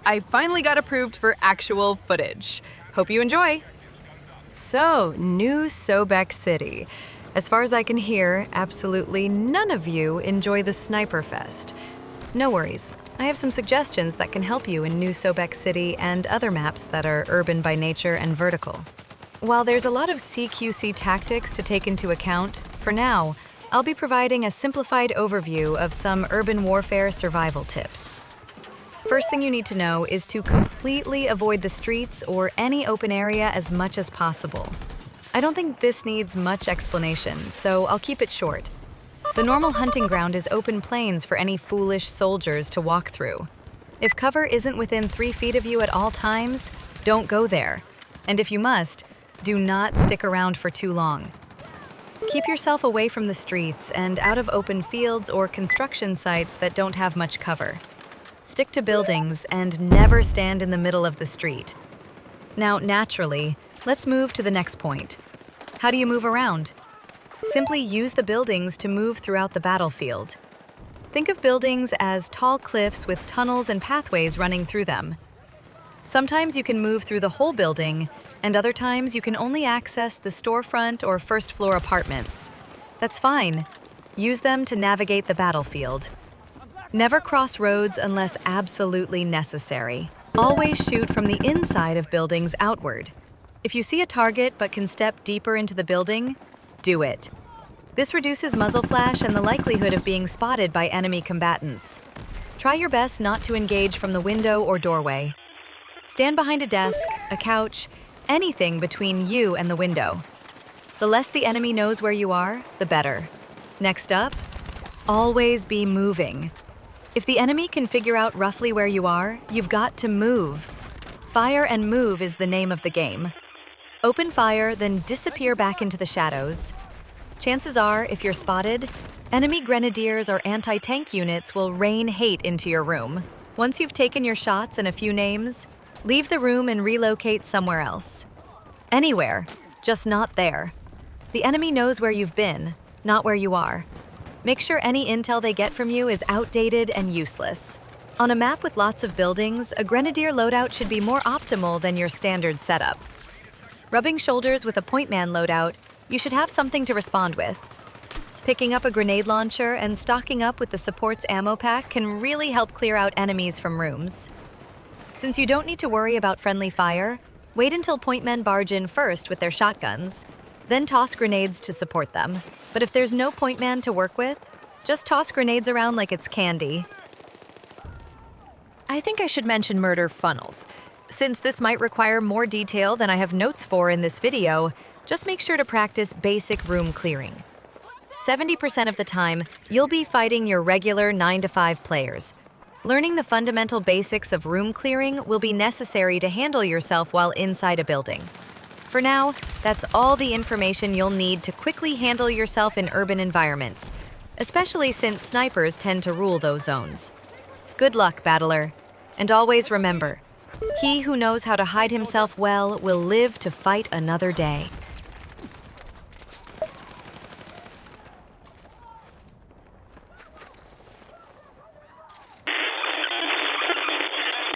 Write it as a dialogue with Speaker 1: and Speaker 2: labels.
Speaker 1: I finally got approved for actual footage. Hope you enjoy.
Speaker 2: So, new Sobek City. As far as I can hear, absolutely none of you enjoy the Sniper Fest. No worries. I have some suggestions that can help you in New Sobek City and other maps that are urban by nature and vertical. While there's a lot of CQC tactics to take into account, for now, I'll be providing a simplified overview of some urban warfare survival tips. First thing you need to know is to completely avoid the streets or any open area as much as possible. I don't think this needs much explanation, so I'll keep it short. The normal hunting ground is open plains for any foolish soldiers to walk through. If cover isn't within 3 feet of you at all times, don't go there. And if you must, do not stick around for too long. Keep yourself away from the streets and out of open fields or construction sites that don't have much cover. Stick to buildings and never stand in the middle of the street. Now, naturally, let's move to the next point. How do you move around? Simply use the buildings to move throughout the battlefield. Think of buildings as tall cliffs with tunnels and pathways running through them. Sometimes you can move through the whole building, and other times you can only access the storefront or first-floor apartments. That's fine. Use them to navigate the battlefield. Never cross roads unless absolutely necessary. Always shoot from the inside of buildings outward. If you see a target but can step deeper into the building, do it. This reduces muzzle flash and the likelihood of being spotted by enemy combatants. Try your best not to engage from the window or doorway. Stand behind a desk, a couch, anything between you and the window. The less the enemy knows where you are, the better. Next up, always be moving. If the enemy can figure out roughly where you are, you've got to move. Fire and move is the name of the game. Open fire, then disappear back into the shadows. Chances are, if you're spotted, enemy grenadiers or anti-tank units will rain hate into your room. Once you've taken your shots and a few names, leave the room and relocate somewhere else. Anywhere, just not there. The enemy knows where you've been, not where you are. Make sure any intel they get from you is outdated and useless. On a map with lots of buildings, a grenadier loadout should be more optimal than your standard setup. Rubbing shoulders with a pointman loadout, you should have something to respond with. Picking up a grenade launcher and stocking up with the support's ammo pack can really help clear out enemies from rooms. Since you don't need to worry about friendly fire, wait until pointmen barge in first with their shotguns, then toss grenades to support them. But if there's no pointman to work with, just toss grenades around like it's candy. I think I should mention murder funnels. Since this might require more detail than I have notes for in this video, just make sure to practice basic room clearing. 70% of the time, you'll be fighting your regular 9-to-5 players. Learning the fundamental basics of room clearing will be necessary to handle yourself while inside a building. For now, that's all the information you'll need to quickly handle yourself in urban environments, especially since snipers tend to rule those zones. Good luck, battler. And always remember, he who knows how to hide himself well will live to fight another day.